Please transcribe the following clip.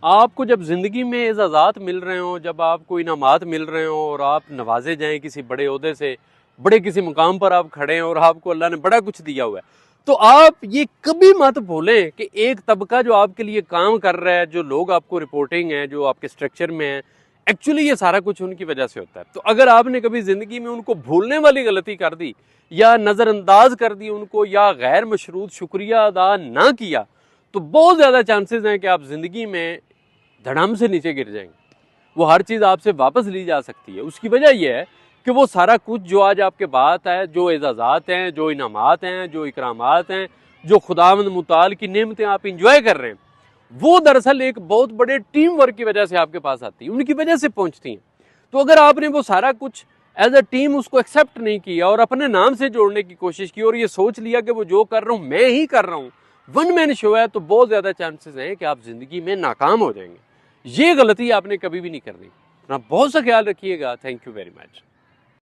आपको जब ज़िंदगी में एजाज़ात मिल रहे हों, जब आपको इनामात मिल रहे हों और आप नवाजे जाएं किसी बड़े ओहदे से, बड़े किसी मुकाम पर आप खड़े हैं और आपको अल्लाह ने बड़ा कुछ दिया हुआ है, तो आप ये कभी मत भूलें कि एक तबका जो आपके लिए काम कर रहा है, जो लोग आपको रिपोर्टिंग है, जो आपके स्ट्रक्चर में है, एक्चुअली ये सारा कुछ उनकी वजह से होता है। तो अगर आपने कभी ज़िंदगी में उनको भूलने वाली गलती कर दी या नज़रअंदाज कर दी उनको या गैर मशरूत शुक्रिया अदा ना किया, तो बहुत ज़्यादा चांसेस हैं कि आप ज़िंदगी में धड़ाम से नीचे गिर जाएंगे। वो हर चीज़ आपसे वापस ली जा सकती है। उसकी वजह यह है कि वो सारा कुछ जो आज आपके बात है, जो एजाज़ात हैं, जो इनामात हैं, जो इकरामात हैं, जो खुदावंद मुताल की नेमतें आप इंजॉय कर रहे हैं, वो दरअसल एक बहुत बड़े टीम वर्क की वजह से आपके पास आती है, उनकी वजह से पहुंचती हैं। तो अगर आपने वो सारा कुछ एज अ टीम उसको एक्सेप्ट नहीं किया और अपने नाम से जोड़ने की कोशिश की और ये सोच लिया कि वो जो कर रहा हूं मैं ही कर रहा हूं, वन मैन शो है, तो बहुत ज्यादा चांसेस हैं कि आप जिंदगी में नाकाम हो जाएंगे। ये गलती आपने कभी भी नहीं करनी। अपना बहुत सा ख्याल रखिएगा। Thank you very much.